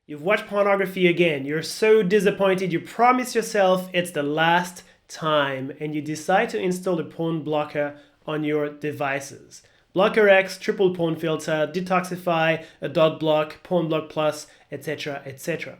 You've watched pornography again. You're so disappointed. You promise yourself it's the last time, and you decide to install a porn blocker on your devices. Blocker X, triple porn filter, detoxify, adult block, porn block plus, etc., etc.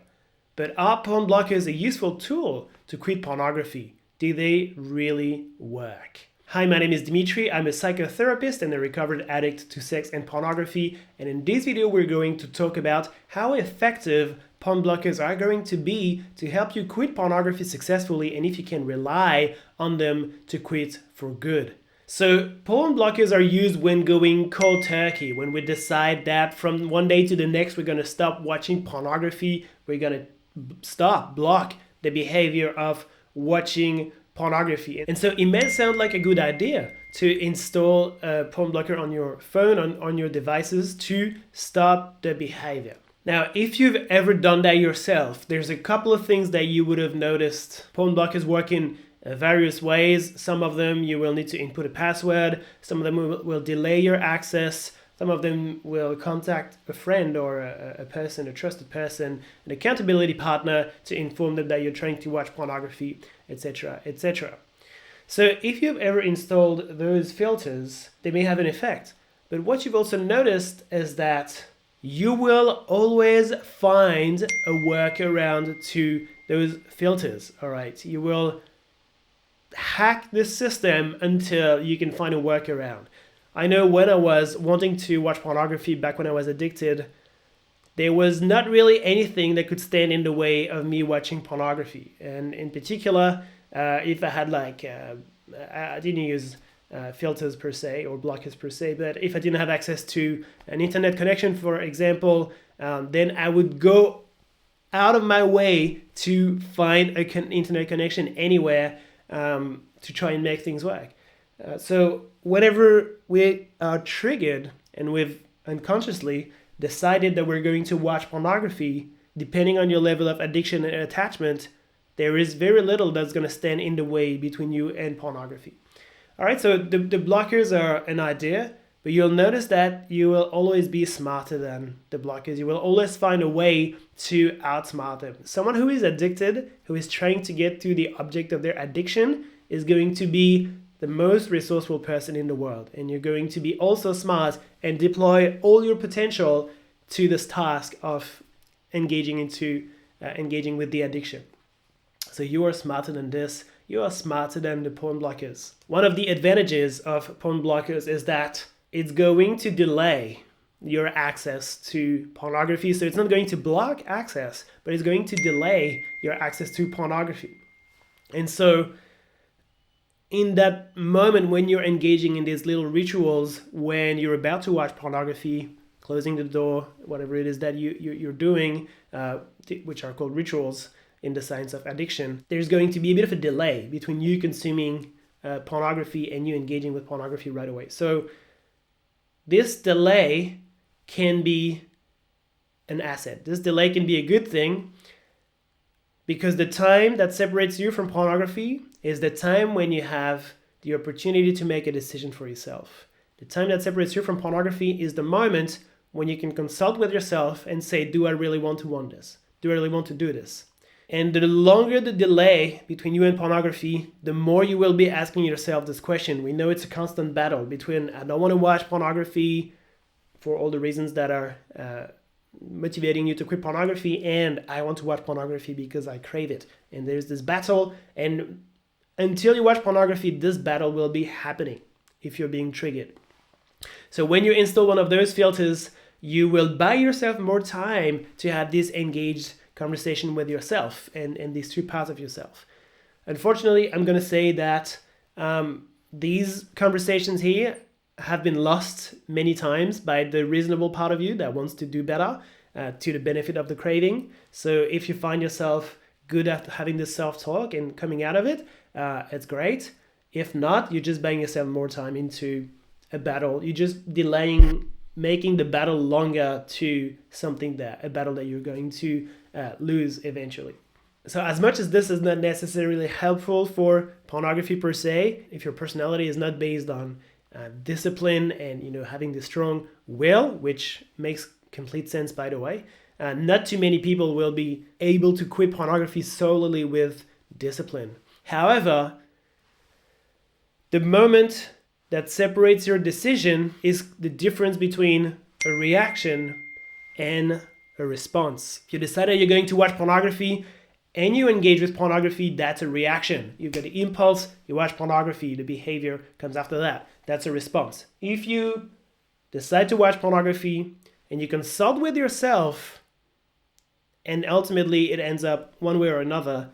But are porn blockers a useful tool to quit pornography? Do they really work? Hi, my name is Dimitri. I'm a psychotherapist and a recovered addict to sex and pornography. And in this video, we're going to talk about how effective porn blockers are going to be to help you quit pornography successfully, and if you can rely on them to quit for good. So porn blockers are used when going cold turkey, when we decide that from one day to the next, we're going to stop watching pornography. We're going to block the behavior of watching pornography. And so it may sound like a good idea to install a porn blocker on your phone, on your devices to stop the behavior. Now, if you've ever done that yourself, there's a couple of things that you would have noticed. Porn blockers work in various ways. Some of them you will need to input a password. Some of them will delay your access. Some of them will contact a friend or a person, a trusted person, an accountability partner to inform them that you're trying to watch pornography, etc., etc. So if you've ever installed those filters, they may have an effect. But what you've also noticed is that you will always find a workaround to those filters, all right? You will hack the system until you can find a workaround. I know when I was wanting to watch pornography back when I was addicted, there was not really anything that could stand in the way of me watching pornography. And in particular, if I had I didn't use filters per se or blockers per se, but if I didn't have access to an internet connection, for example, then I would go out of my way to find an internet connection anywhere to try and make things work. So whenever we are triggered and we've unconsciously decided that we're going to watch pornography, depending on your level of addiction and attachment, there is very little that's going to stand in the way between you and pornography. All right, so the blockers are an idea, but you'll notice that you will always be smarter than the blockers. You will always find a way to outsmart them. Someone who is addicted, who is trying to get to the object of their addiction, is going to be the most resourceful person in the world. And you're going to be also smart and deploy all your potential to this task of engaging with the addiction. So you are smarter than this. You are smarter than the porn blockers. One of the advantages of porn blockers is that it's going to delay your access to pornography. So it's not going to block access, but it's going to delay your access to pornography. And so in that moment when you're engaging in these little rituals, when you're about to watch pornography, closing the door, whatever it is that you're doing, which are called rituals in the science of addiction, there's going to be a bit of a delay between you consuming pornography and you engaging with pornography right away. So this delay can be an asset. This delay can be a good thing because the time that separates you from pornography is the time when you have the opportunity to make a decision for yourself. The time that separates you from pornography is the moment when you can consult with yourself and say, do I really want this? Do I really want to do this? And the longer the delay between you and pornography, the more you will be asking yourself this question. We know it's a constant battle between I don't want to watch pornography for all the reasons that are motivating you to quit pornography, and I want to watch pornography because I crave it. And there's this battle, and until you watch pornography, this battle will be happening if you're being triggered. So when you install one of those filters, you will buy yourself more time to have this engaged conversation with yourself and these two parts of yourself. Unfortunately, I'm going to say that these conversations here have been lost many times by the reasonable part of you that wants to do better to the benefit of the craving. So if you find yourself good at having this self-talk and coming out of it, it's great. If not, you're just buying yourself more time into a battle. You're just delaying making the battle longer to a battle that you're going to lose eventually. So as much as this is not necessarily helpful for pornography per se, if your personality is not based on discipline and having the strong will, which makes complete sense by the way, Not too many people will be able to quit pornography solely with discipline. However, the moment that separates your decision is the difference between a reaction and a response. If you decide that you're going to watch pornography and you engage with pornography, that's a reaction. You've got the impulse, you watch pornography, the behavior comes after that. That's a response. If you decide to watch pornography and you consult with yourself and ultimately it ends up one way or another,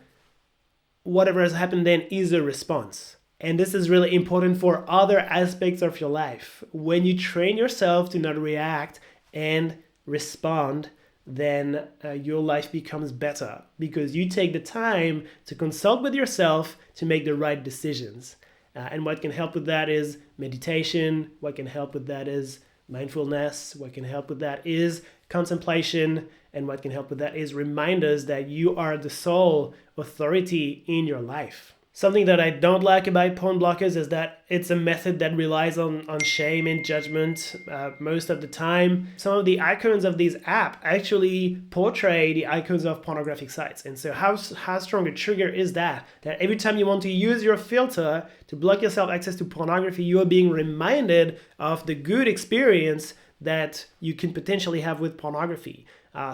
whatever has happened then is a response. And this is really important for other aspects of your life. When you train yourself to not react and respond, then your life becomes better because you take the time to consult with yourself to make the right decisions. And what can help with that is meditation. What can help with that is mindfulness. What can help with that is contemplation. And what can help with that is reminders that you are the sole authority in your life. Something that I don't like about porn blockers is that it's a method that relies on shame and judgment most of the time. Some of the icons of these apps actually portray the icons of pornographic sites. And so how strong a trigger is that? That every time you want to use your filter to block yourself access to pornography, you are being reminded of the good experience that you can potentially have with pornography.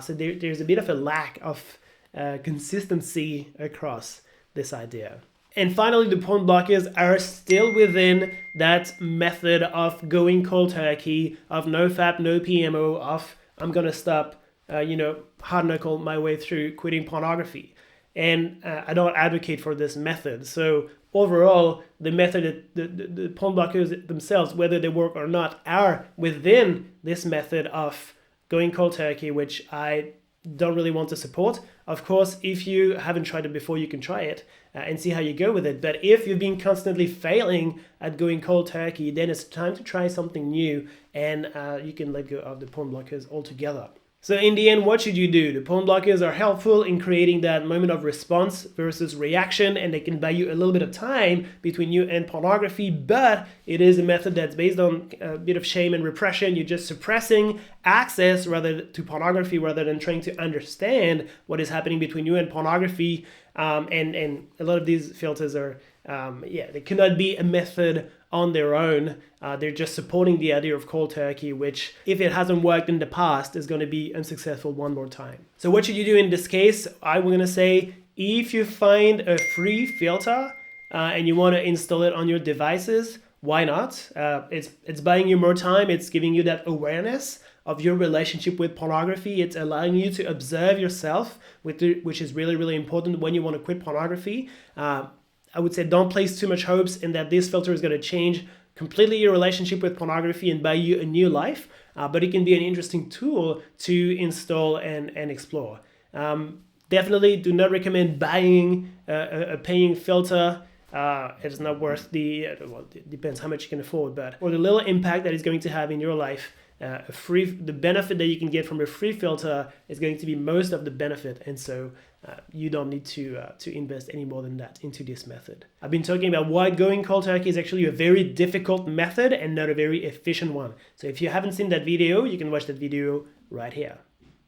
So there's a bit of a lack of consistency across this idea. And finally, the porn blockers are still within that method of going cold turkey, of no FAP, no PMO, of I'm going to stop, hard knuckle my way through quitting pornography. And I don't advocate for this method. So overall, the method, the porn blockers themselves, whether they work or not, are within this method of going cold turkey, which I don't really want to support. Of course, if you haven't tried it before, you can try it and see how you go with it. But if you've been constantly failing at going cold turkey, then it's time to try something new and you can let go of the porn blockers altogether. So in the end, what should you do? The porn blockers are helpful in creating that moment of response versus reaction, and they can buy you a little bit of time between you and pornography, but it is a method that's based on a bit of shame and repression. You're just suppressing access to pornography rather than trying to understand what is happening between you and pornography. And a lot of these filters are, they cannot be a method on their own. They're just supporting the idea of cold turkey, which if it hasn't worked in the past is going to be unsuccessful one more time. So what should you do in this case? I'm going to say if you find a free filter and you want to install it on your devices, why not? It's buying you more time. It's giving you that awareness of your relationship with pornography. It's allowing you to observe yourself, which is really, really important when you want to quit pornography. I would say don't place too much hopes in that this filter is going to change completely your relationship with pornography and buy you a new life, but it can be an interesting tool to install and explore. Definitely do not recommend buying a paying filter. It's not worth it depends how much you can afford, but for the little impact that it's going to have in your life, the benefit that you can get from a free filter is going to be most of the benefit, and so you don't need to invest any more than that into this method. I've been talking about why going cold turkey is actually a very difficult method and not a very efficient one. So if you haven't seen that video, you can watch that video right here.